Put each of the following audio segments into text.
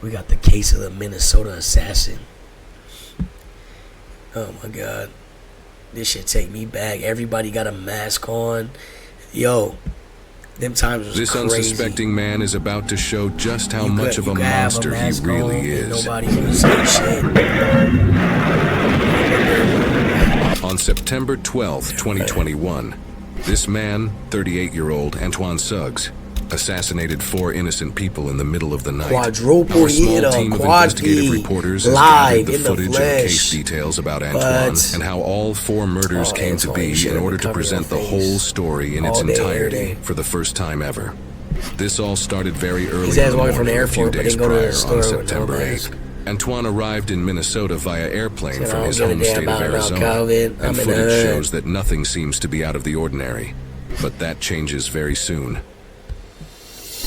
We got the case of the Minnesota assassin. Oh my god. This shit take me back. Everybody got a mask on. Yo, them times was this crazy. Unsuspecting man is about to show just how much of a monster he really is. Nobody can say shit. On September 12th, 2021, this man, 38-year-old Antoine Suggs, assassinated 4 innocent people in the middle of the night. Quadruple Our small team of investigative reporters has gathered the footage and case details about Antoine and how all 4 murders came to be in order to present the whole story in its entirety for the first time ever. This all started very early in the morning, a few days prior on September 8th. Antoine arrived in Minnesota via airplane from his home state of Arizona, and footage shows that nothing seems to be out of the ordinary. But that changes very soon.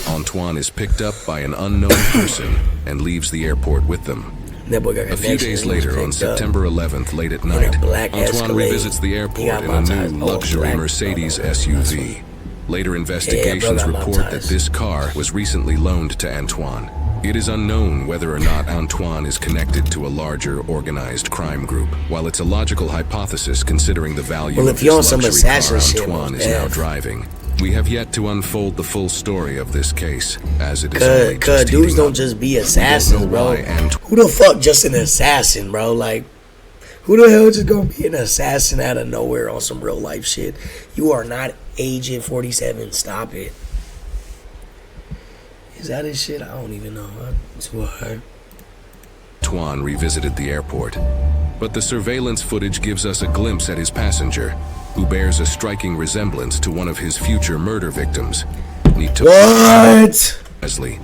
Antoine is picked up by an unknown person and leaves the airport with them. A few days later, on September 11th, late at night, Antoine revisits the airport in a new luxury Mercedes SUV. Later investigations report that this car was recently loaned to Antoine. It is unknown whether or not Antoine is connected to a larger organized crime group. While it's a logical hypothesis considering the value of this luxury car Antoine is now driving, we have yet to unfold the full story of this case, as it is only just dudes don't just be assassins, bro. Who the fuck just an assassin, bro? Like, who the hell just gonna be an assassin out of nowhere on some real life shit? You are not Agent 47. Stop it. Is that his shit? I don't even know. It's what. Antoine revisited the airport, but the surveillance footage gives us a glimpse at his passenger, who bears a striking resemblance to one of his future murder victims, What? Leslie.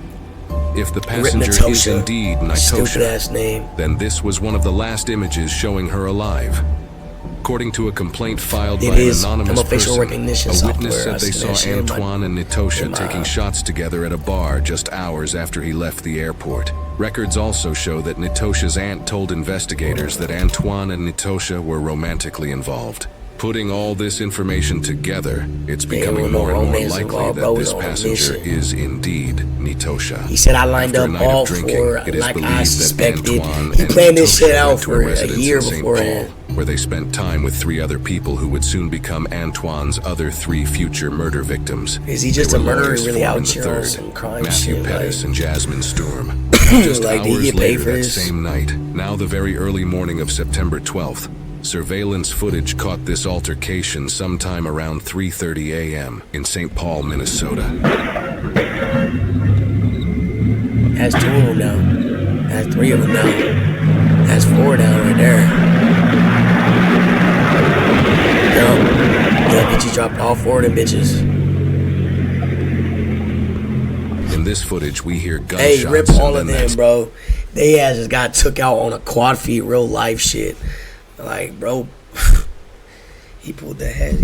If the passenger is indeed Nitosha, then this was one of the last images showing her alive. According to a complaint filed by an anonymous person, a witness said they saw Antoine and Nitosha taking shots together at a bar just hours after he left the airport. Records also show that Nitosha's aunt told investigators that Antoine and Nitosha were romantically involved. Putting all this information together, it's becoming more and more likely that this passenger is indeed Nitosha. He said I lined up all for like I suspected. He planned this shit out for a year beforehand. Where they spent time with 3 other people who would soon become Antoine's other 3 future murder victims. Is he just a murderer really out here on some crime Matthew shit? Pettis and Jasmine Sturm. Just like, hours later that same night, now the very early morning of September 12th, surveillance footage caught this altercation sometime around 3:30 a.m. in St. Paul, Minnesota. That's 2 of them now. That's 3 of them now. That's 4 down right there. Yeah, bitch, you dropped all 4 of them bitches. In this footage, we hear gunshots. Hey, rip all of them, bro. They just got took out on a quad feet, real life shit. Like, bro, he pulled the head.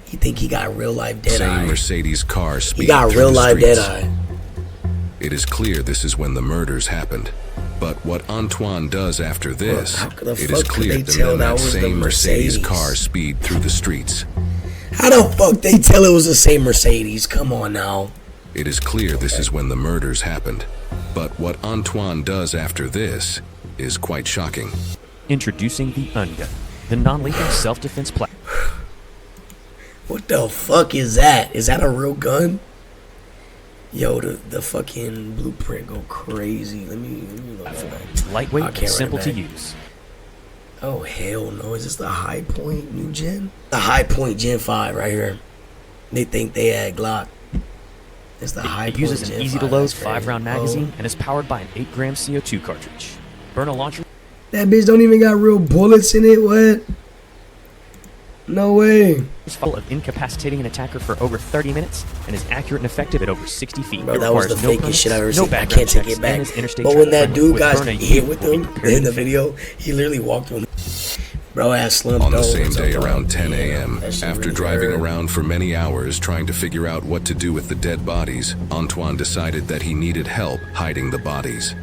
He think he got real life dead eye. Same Mercedes car speed. He got real life dead eye. It is clear this is when the murders happened. But what Antoine does after this, it is clear to them that same Mercedes car speed through the streets. How the fuck they tell it was the same Mercedes? Come on now. It is clear this is when the murders happened. But what Antoine does after this is quite shocking. Introducing the Ungun, the non-lethal self-defense platform. What the fuck is that? Is that a real gun? Yo, the fucking blueprint go crazy. Let me look at that. Lightweight, simple to use. Oh hell no! Is this the High Point new gen? The High Point Gen 5 right here. They think they had Glock. It's the High Point Gen 5. It uses an easy-to-load 5-round magazine and is powered by an 8-gram CO2 cartridge. Burn a launcher. That bitch don't even got real bullets in it. What? No way. It's full of incapacitating an attacker for over 30 minutes and is accurate and effective at over 60 feet. Bro, that was the fakest shit I've ever seen. I can't take it back. But when that dude got hit with him in the video, he literally walked on. Bro, ass slumped on the same day around 10 a.m. After driving around for many hours trying to figure out what to do with the dead bodies, Antoine decided that he needed help hiding the bodies.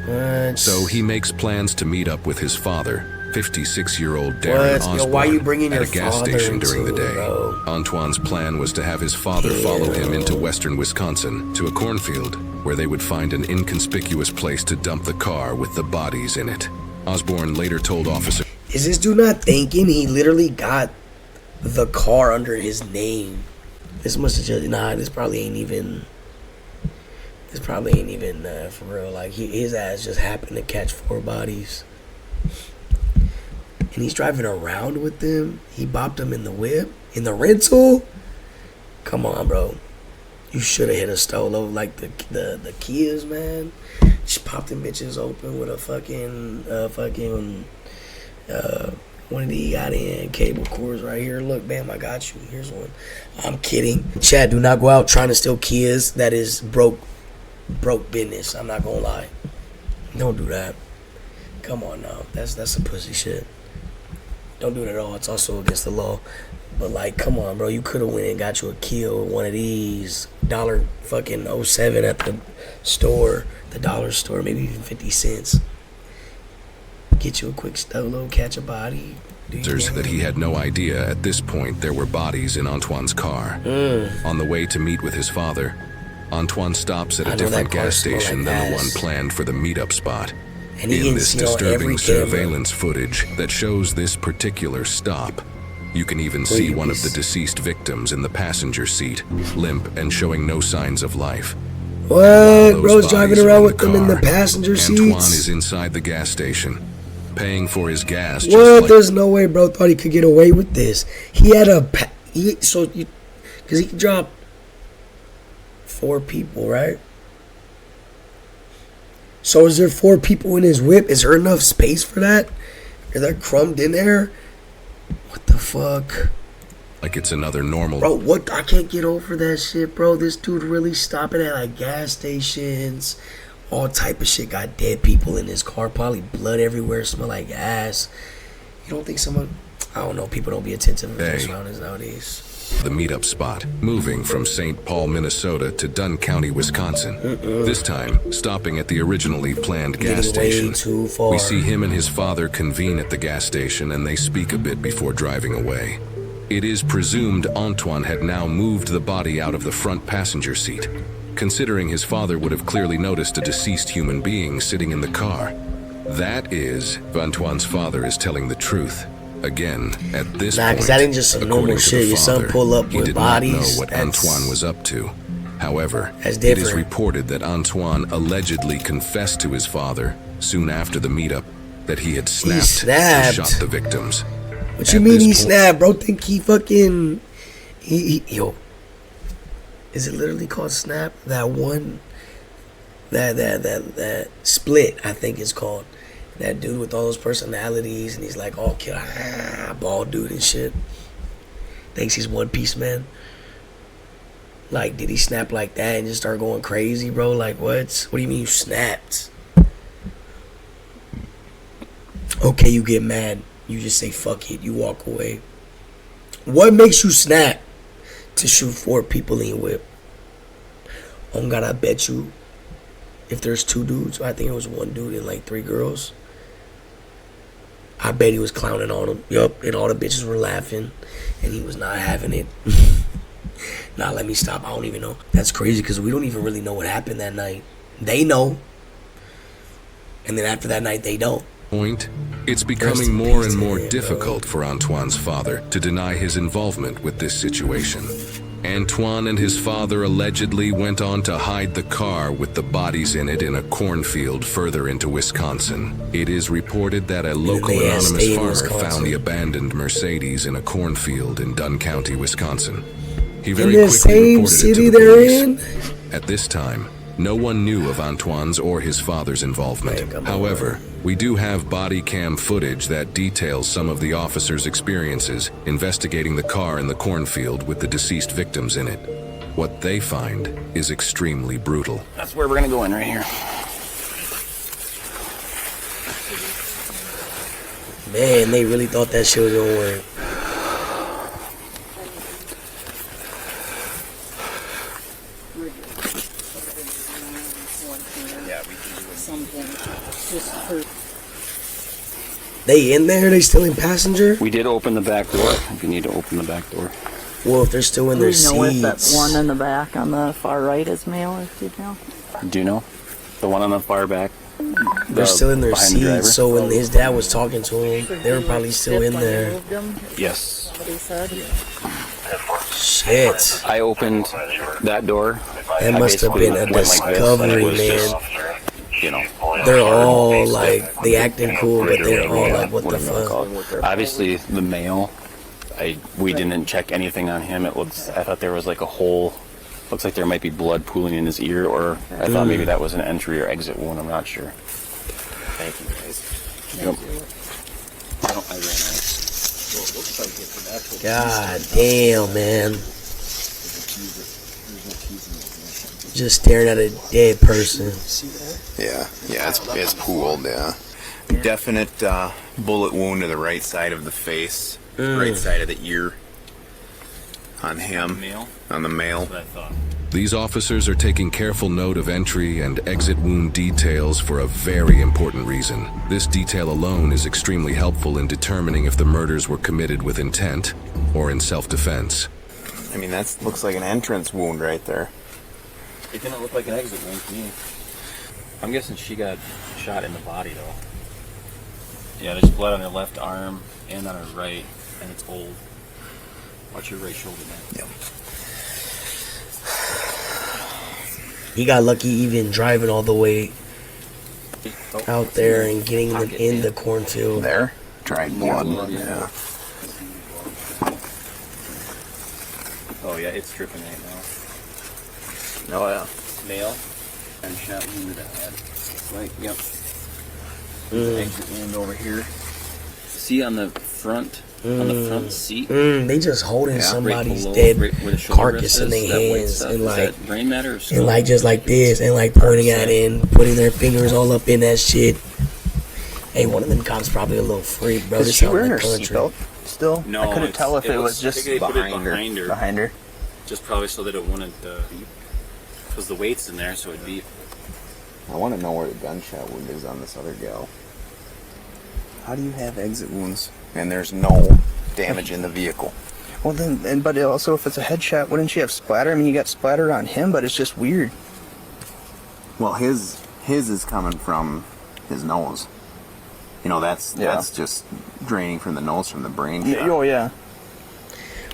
So he makes plans to meet up with his father, 56-year-old Darren Osborne Yo, why you bringing at your a gas father station during the into it, day. bro? Antoine's plan was to have his father follow him into western Wisconsin to a cornfield where they would find an inconspicuous place to dump the car with the bodies in it. Osborne later told officers... Is this dude not thinking he literally got the car under his name? This must have just... Nah, this probably ain't even for real. Like, his ass just happened to catch 4 bodies. And he's driving around with them. He bopped them in the whip, in the rental. Come on, bro. You should have hit a Stolo like the Kias, man. Just pop them bitches open with a fucking one of these goddamn cable cords right here. Look, bam, I got you. Here's one. I'm kidding. Chad, do not go out trying to steal Kias. That is broke business. I'm not gonna lie. Don't do that. Come on now. That's some pussy shit. Don't do it at all. It's also against the law. But like, come on, bro. You could have went and got you a kill, one of these $07 at the store, the dollar store, maybe even 50 cents. Get you a quick Stolo, catch a body. That he had no idea at this point there were bodies in Antoine's car. On the way to meet with his father, Antoine stops at a different gas station than the one planned for the meetup spot. In this disturbing surveillance footage that shows this particular stop, you can even see one of the deceased victims in the passenger seat, limp and showing no signs of life. What? Bro's driving around with them in the passenger seats? Antoine is inside the gas station, paying for his gas. What? There's no way bro thought he could get away with this. He had because he dropped 4 people, right? So is there 4 people in his whip? Is there enough space for that? Is that crumbed in there? What the fuck? Like it's another normal... Bro, what? I can't get over that shit, bro. This dude really stopping at like gas stations. All type of shit. Got dead people in his car. Probably blood everywhere. Smell like ass. You don't think someone... I don't know. People don't be attentive to their surroundings nowadays. The meetup spot, moving from St. Paul, Minnesota to Dunn County, Wisconsin. This time, stopping at the originally planned gas station. We see him and his father convene at the gas station and they speak a bit before driving away. It is presumed Antoine had now moved the body out of the front passenger seat, considering his father would have clearly noticed a deceased human being sitting in the car. That is, Antoine's father is telling the truth. Again, at this point, because that ain't just some normal shit. Your son pull up with bodies. He did not know what Antoine was up to. However, it is reported that Antoine allegedly confessed to his father, soon after the meetup, that he had snapped and shot the victims. What you mean he snapped, bro? Think he fucking... Yo. Is it literally called snap? That one... That split, I think it's called. That dude with all those personalities, and he's like all bald dude and shit. Thinks he's One Piece Man. Like, did he snap like that and just start going crazy, bro? Like, what? What do you mean you snapped? Okay, you get mad. You just say fuck it. You walk away. What makes you snap to shoot 4 people in your whip? Oh God, I bet you, if there's 2 dudes, I think it was 1 dude and like 3 girls. I bet he was clowning on them. Yup, and all the bitches were laughing, and he was not having it. Nah, let me stop. I don't even know. That's crazy because we don't even really know what happened that night. They know. And then after that night, they don't. It's becoming more and more difficult for Antoine's father to deny his involvement with this situation. Antoine and his father allegedly went on to hide the car with the bodies in it in a cornfield further into Wisconsin. It is reported that a local anonymous farmer found the abandoned Mercedes in a cornfield in Dunn County, Wisconsin. He very quickly reported it to the police. At this time, no one knew of Antoine's or his father's involvement. However, we do have body cam footage that details some of the officers' experiences investigating the car in the cornfield with the deceased victims in it. What they find is extremely brutal. That's where we're gonna go in right here. Man, they really thought that shit was gonna work. They in there? They still in passenger? We did open the back door. If you need to open the back door. Well, if they're still in their seats. Do you know if that one in the back on the far right is male or female? Do you know? The one on the far back? They're still in their behind the driver? seats, so when his dad was talking to him, they were probably still in there. Yes. What he said? Shit. I opened that door. That must have been a discovery, man. You know, They're all like, they acting cool, but they're all like, what the fuck? obviously the male, we didn't check anything on him. I thought there was like a hole. Looks like there might be blood pooling in his ear, or I thought maybe that was an entry or exit wound. I'm not sure. Thank you, guys. God damn, man. Just staring at a dead person. Yeah, it's pooled, yeah. Definite bullet wound to the right side of the face, right side of the ear on him, on the male. These officers are taking careful note of entry and exit wound details for a very important reason. This detail alone is extremely helpful in determining if the murders were committed with intent or in self-defense. I mean, that looks like an entrance wound right there. It didn't look like an exit wound to me. I'm guessing she got shot in the body, though. Yeah, there's blood on her left arm and on her right, and it's old. Watch your right shoulder, man. Yep. He got lucky even driving all the way out there and getting them in the cornfield. There? Dried blood, yeah. Oh, yeah, it's dripping right now. Oh, yeah. Male and shot wound to the head. Right, yep. Exit wound over here. See on the front seat? They just holding somebody's dead carcass in their hands and like, brain matter or and like just like this and like pointing at it and putting their fingers all up in that shit. Hey, one of them cops probably a little freak, bro. Is she wearing her seatbelt still? No, I couldn't tell if it was just behind her. Behind her. Just probably so that it wouldn't beep. Because the weight's in there, so it'd beep. I want to know where the gunshot wound is on this other gal. How do you have exit wounds and there's no damage in the vehicle? Well then, but also if it's a headshot, wouldn't she have splatter? I mean, you got splatter on him, but it's just weird. Well, his is coming from his nose. You know, that's just draining from the nose from the brain. Yeah, oh yeah.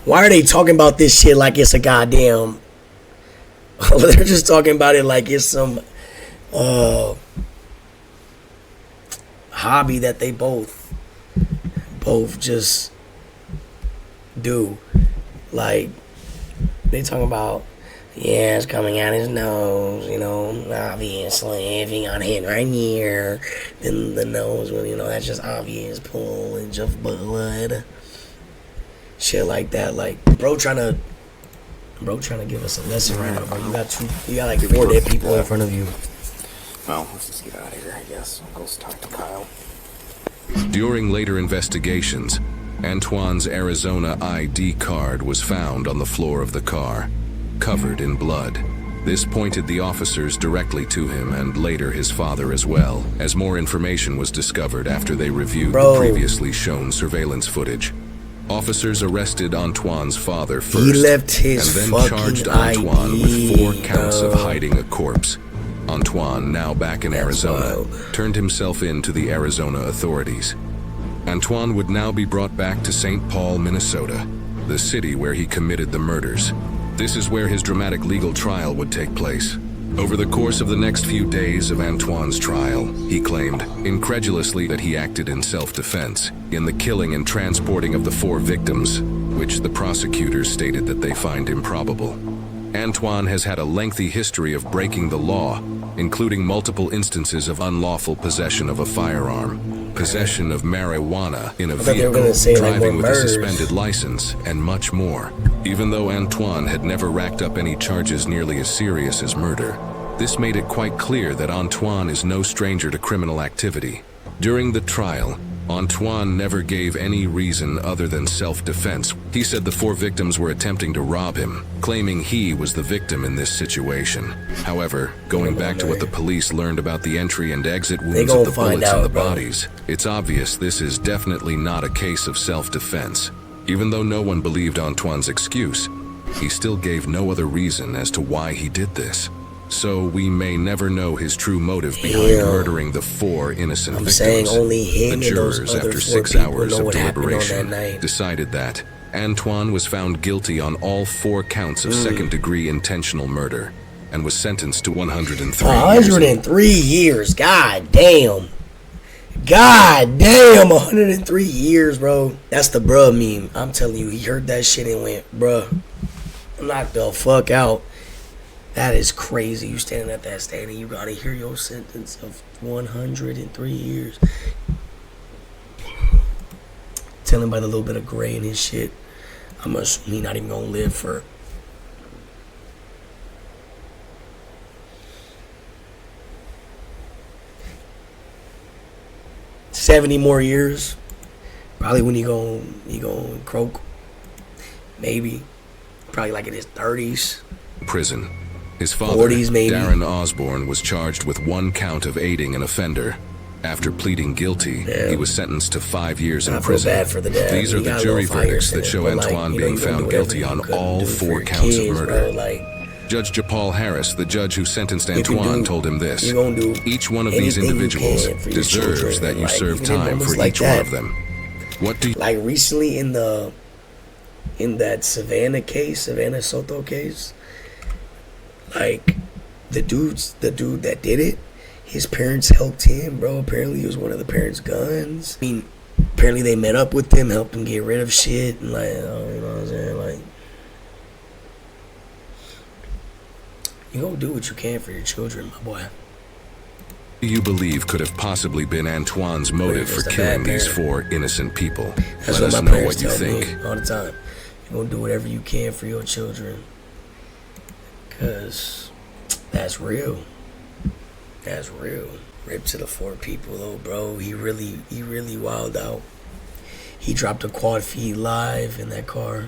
Why are they talking about this shit like it's a goddamn... They're just talking about it like it's some hobby that they both just do. Like, they talking about, yeah, it's coming out his nose, you know, obviously. If he got hit right here, then the nose, well, you know, that's just obvious pulling of blood. Shit like that. Like, bro trying to give us a lesson right now, bro. You got like 4 dead people in front of you. Well, let's just get out of here, I guess. I'll go talk to Kyle. During later investigations, Antoine's Arizona ID card was found on the floor of the car, covered in blood. This pointed the officers directly to him and later his father as well, as more information was discovered after they reviewed the previously shown surveillance footage. Officers arrested Antoine's father first, he left his and then charged Antoine ID, with 4 counts of hiding a corpse. Antoine, now back in Arizona, turned himself in to the Arizona authorities. Antoine would now be brought back to St. Paul, Minnesota, the city where he committed the murders. This is where his dramatic legal trial would take place. Over the course of the next few days of Antoine's trial, he claimed, incredulously, that he acted in self-defense in the killing and transporting of the 4 victims, which the prosecutors stated that they find improbable. Antoine has had a lengthy history of breaking the law, including multiple instances of unlawful possession of a firearm, possession of marijuana in a vehicle, driving with a suspended license, and much more. Even though Antoine had never racked up any charges nearly as serious as murder, this made it quite clear that Antoine is no stranger to criminal activity. During the trial, Antoine never gave any reason other than self-defense. He said the 4 victims were attempting to rob him, claiming he was the victim in this situation. However, going back to what the police learned about the entry and exit wounds of the bullets in the bodies, it's obvious this is definitely not a case of self-defense. Even though no one believed Antoine's excuse, he still gave no other reason as to why he did this. So we may never know his true motive behind murdering the 4 innocent victims. Saying only him the jurors, and those other after 4 6 people hours know of what happened on that deliberation, night. decided that Antoine was found guilty on all 4 counts of second-degree intentional murder and was sentenced to 103 years. 103 years. God damn. God damn, 103 years, bro. That's the bruh meme. I'm telling you, he heard that shit and went, bruh, knock the fuck out. That is crazy. You standing at that stand and you gotta hear your sentence of 103 years. Tell him by the little bit of gray in his shit, I'm assuming he not even gonna live for 70 more years. Probably when he gon' croak. Maybe. Probably like in his 30s. Prison. His father, 40s maybe. Darren Osborne, was charged with 1 count of aiding an offender. After pleading guilty, he was sentenced to 5 years in prison. Bad for the dad. These are the jury verdicts that show Antoine being found guilty on all 4 counts of murder. Judge Japal Harris, the judge who sentenced Antoine, told him this: each one of these individuals deserves that you serve time for each one of them. What do you... Like recently in that Savannah Soto case, like the dude that did it, his parents helped him, bro. Apparently it was one of the parents' guns. I mean, apparently they met up with him, helped him get rid of shit, and like, you know what I'm saying? Like, you gonna do what you can for your children, my boy. You believe could have possibly been Antoine's motive for killing these 4 innocent people? Let us know what you think. All the time. You're gonna do whatever you can for your children. Cause that's real. That's real. Rip to the 4 people though, bro. He really wilded out. He dropped a quad feed live in that car.